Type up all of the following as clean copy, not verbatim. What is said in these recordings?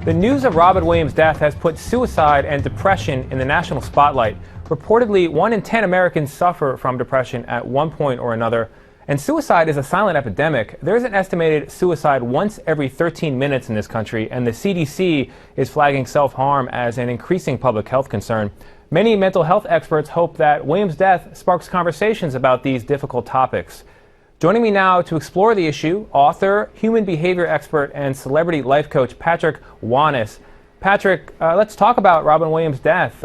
The news of Robin Williams' death has put suicide and depression in the national spotlight. Reportedly, 1 in 10 Americans suffer from depression at one point or another. And suicide is a silent epidemic. There's an estimated suicide once every 13 minutes in this country, and the CDC is flagging self-harm as an increasing public health concern. Many mental health experts hope that Williams' death sparks conversations about these difficult topics. Joining me now to explore the issue, author, human behavior expert, and celebrity life coach Patrick Wanis. Patrick, let's talk about Robin Williams' death.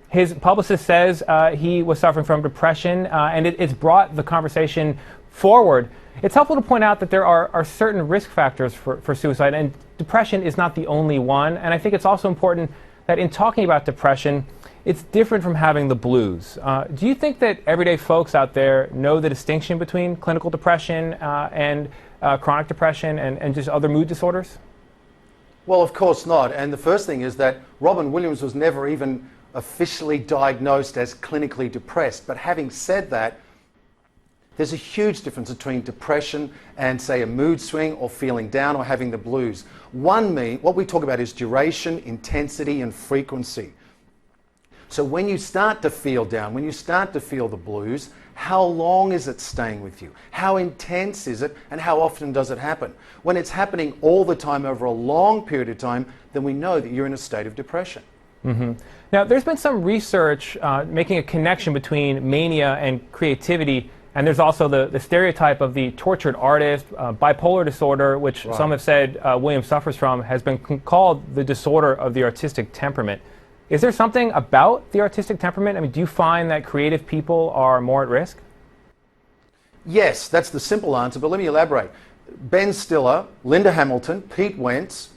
His publicist says he was suffering from depression, and it's brought the conversation forward. It's helpful to point out that there are certain risk factors for suicide, and depression is not the only one. And I think it's also important that in talking about depression, it's different from having the blues. Do you think that everyday folks out there know the distinction between clinical depression and chronic depression and just other mood disorders? Well, of course not. And the first thing is that Robin Williams was never even officially diagnosed as clinically depressed. But having said that, there's a huge difference between depression and, say, a mood swing or feeling down or having the blues. What we talk about is duration, intensity, and frequency. So when you start to feel down, when you start to feel the blues, how long is it staying with you? How intense is it, and how often does it happen? When it's happening all the time over a long period of time, then we know that you're in a state of depression. Mm-hmm. Now, there's been some research making a connection between mania and creativity, and there's also the stereotype of the tortured artist. Bipolar disorder, which some have said Williams suffers from, has been called the disorder of the artistic temperament. Is there something about the artistic temperament? I mean, do you find that creative people are more at risk? Yes, that's the simple answer, but let me elaborate. Ben Stiller, Linda Hamilton, Pete Wentz,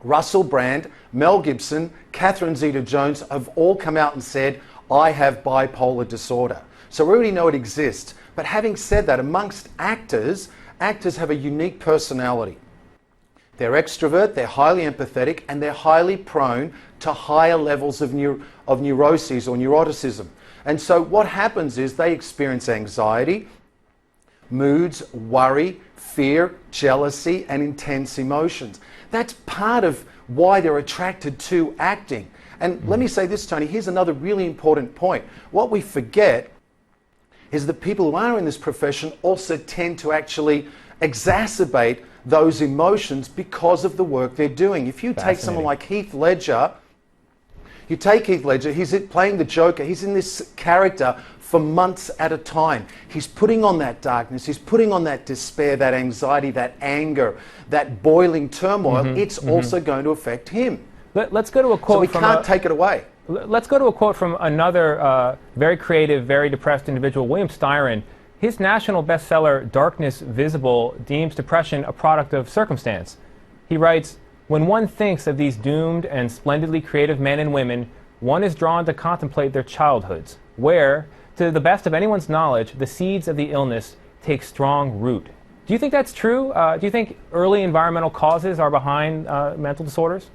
Russell Brand, Mel Gibson, Catherine Zeta-Jones have all come out and said, I have bipolar disorder. So we already know it exists. But having said that, amongst actors have a unique personality. They're extrovert, they're highly empathetic, and they're highly prone to higher levels of neuroses or neuroticism. And so what happens is they experience anxiety, moods, worry, fear, jealousy, and intense emotions. That's part of why they're attracted to acting. And let me say this, Tony, here's another really important point. What we forget is that people who are in this profession also tend to actually exacerbate those emotions because of the work they're doing. If you take someone like Heath Ledger, he's playing the Joker, he's in this character for months at a time. He's putting on that darkness, he's putting on that despair, that anxiety, that anger, that boiling turmoil. It's also going to affect him. Let's go to a quote. So we can't take it away. Let's go to a quote from another very creative, very depressed individual, William Styron. His national bestseller, Darkness Visible, deems depression a product of circumstance. He writes, "When one thinks of these doomed and splendidly creative men and women, one is drawn to contemplate their childhoods, where, to the best of anyone's knowledge, the seeds of the illness take strong root." Do you think that's true? Do you think early environmental causes are behind mental disorders?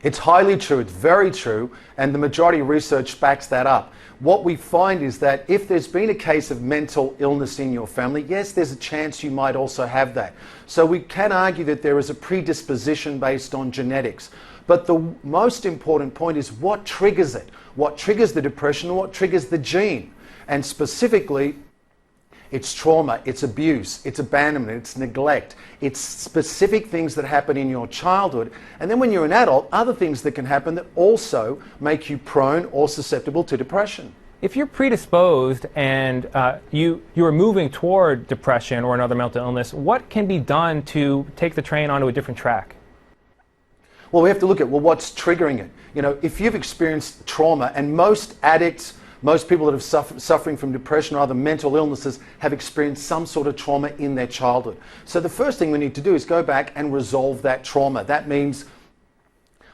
It's highly true, it's very true, and the majority of research backs that up. What we find is that if there's been a case of mental illness in your family, yes, there's a chance you might also have that. So we can argue that there is a predisposition based on genetics. But the most important point is what triggers it? What triggers the depression and what triggers the gene? And specifically, it's trauma, it's abuse, it's abandonment, it's neglect, it's specific things that happen in your childhood. And then when you're an adult, other things that can happen that also make you prone or susceptible to depression. If you're predisposed and you are moving toward depression or another mental illness, what can be done to take the train onto a different track? Well, we have to look at, what's triggering it? You know, if you've experienced trauma, and most addicts, most people that have suffering from depression or other mental illnesses have experienced some sort of trauma in their childhood. So the first thing we need to do is go back and resolve that trauma. That means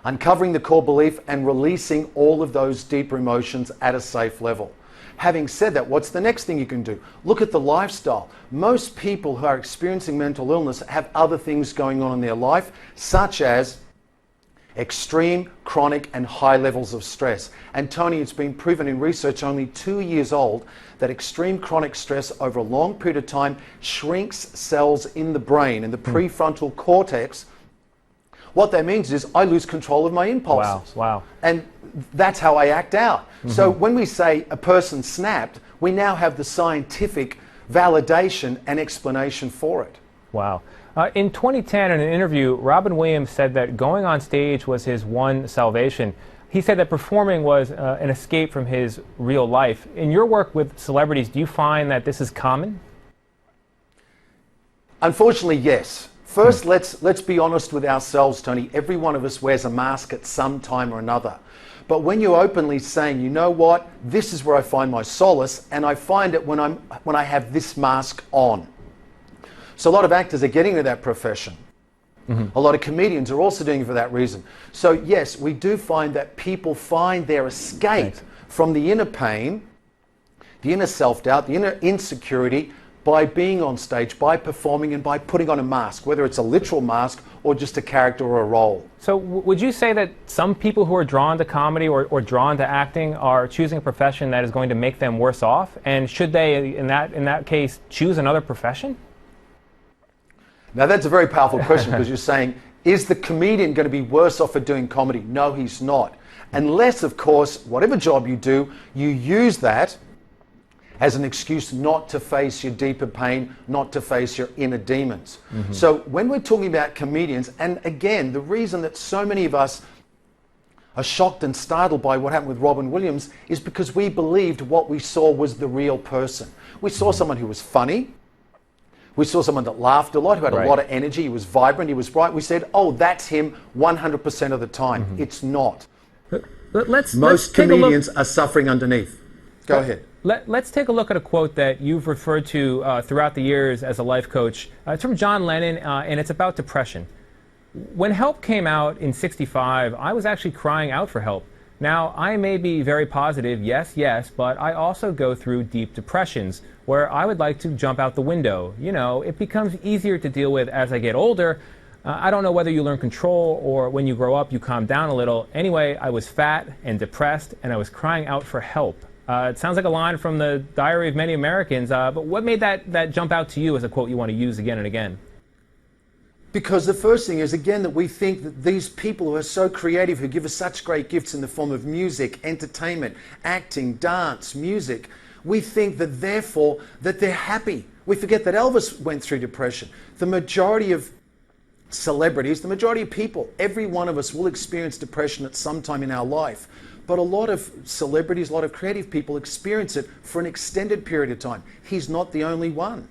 uncovering the core belief and releasing all of those deeper emotions at a safe level. Having said that, what's the next thing you can do? Look at the lifestyle. Most people who are experiencing mental illness have other things going on in their life, such as extreme, chronic, and high levels of stress. And Tony, it's been proven in research only 2 years old that extreme chronic stress over a long period of time shrinks cells in the brain, and the prefrontal cortex, What that means is I lose control of my impulses. Wow. And that's how I act out. So when we say a person snapped, we now have the scientific validation and explanation for it. Wow. In 2010, in an interview, Robin Williams said that going on stage was his one salvation. He said that performing was an escape from his real life. In your work with celebrities, do you find that this is common? Unfortunately, yes. First, let's be honest with ourselves, Tony. Every one of us wears a mask at some time or another. But when you're openly saying, you know what, this is where I find my solace, and I find it when I have this mask on. So a lot of actors are getting into that profession. A lot of comedians are also doing it for that reason. So yes, we do find that people find their escape from the inner pain, the inner self-doubt, the inner insecurity, by being on stage, by performing, and by putting on a mask, whether it's a literal mask or just a character or a role. So would you say that some people who are drawn to comedy or drawn to acting are choosing a profession that is going to make them worse off? And should they, in that case, choose another profession? Now that's a very powerful question, because you're saying, is the comedian going to be worse off for doing comedy? No, he's not. Unless, of course, whatever job you do, you use that as an excuse not to face your deeper pain, not to face your inner demons. So when we're talking about comedians, and again, the reason that so many of us are shocked and startled by what happened with Robin Williams is because we believed what we saw was the real person. We saw someone who was funny. We saw someone that laughed a lot, who had a lot of energy. He was vibrant, he was bright. We said, oh, that's him 100% of the time. It's not. Most comedians are suffering underneath. Go ahead. Let's take a look at a quote that you've referred to throughout the years as a life coach. It's from John Lennon, and it's about depression. When Help came out in '65, I was actually crying out for help. Now, I may be very positive, yes, but I also go through deep depressions where I would like to jump out the window. You know, it becomes easier to deal with as I get older. I don't know whether you learn control or when you grow up you calm down a little. Anyway, I was fat and depressed and I was crying out for help. It sounds like a line from the Diary of Many Americans, but what made that jump out to you as a quote you want to use again and again? Because the first thing is, again, that we think that these people who are so creative, who give us such great gifts in the form of music, entertainment, acting, dance, music, we think that therefore that they're happy. We forget that Elvis went through depression. The majority of celebrities, the majority of people, every one of us will experience depression at some time in our life. But a lot of celebrities, a lot of creative people experience it for an extended period of time. He's not the only one.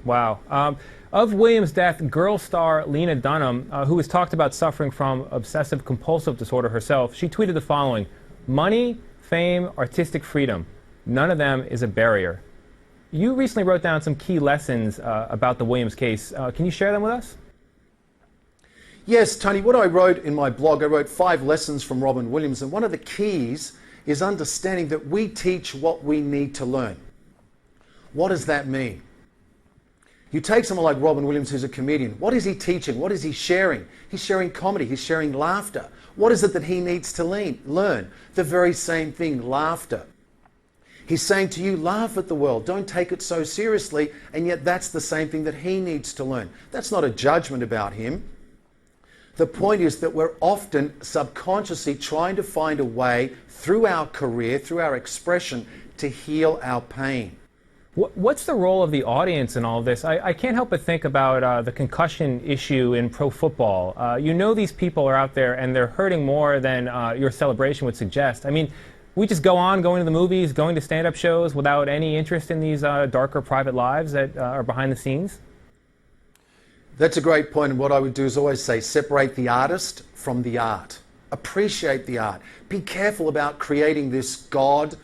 Wow. Of Williams' death, girl star Lena Dunham, who has talked about suffering from obsessive-compulsive disorder herself, she tweeted the following: money, fame, artistic freedom, none of them is a barrier. You recently wrote down some key lessons about the Williams case. Can you share them with us? Yes, Tony, what I wrote in my blog, I wrote 5 lessons from Robin Williams, and one of the keys is understanding that we teach what we need to learn. What does that mean? You take someone like Robin Williams, who's a comedian. What is he teaching? What is he sharing? He's sharing comedy. He's sharing laughter. What is it that he needs to learn? The very same thing, laughter. He's saying to you, laugh at the world. Don't take it so seriously. And yet that's the same thing that he needs to learn. That's not a judgment about him. The point is that we're often subconsciously trying to find a way through our career, through our expression, to heal our pain. What's the role of the audience in all of this? I can't help but think about the concussion issue in pro football. You know these people are out there and they're hurting more than your celebration would suggest. I mean, we just go on going to the movies, going to stand-up shows without any interest in these darker private lives that are behind the scenes? That's a great point, and what I would do is always say, separate the artist from the art. Appreciate the art. Be careful about creating this God,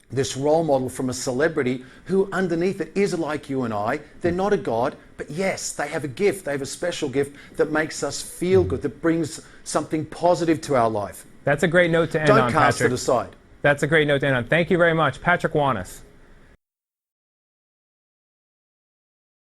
this role model from a celebrity who underneath it is like you and I. They're not a God, but yes, they have a gift. They have a special gift that makes us feel good, that brings something positive to our life. That's a great note to end on, Patrick. Don't cast it aside. That's a great note to end on. Thank you very much. Patrick Wanis.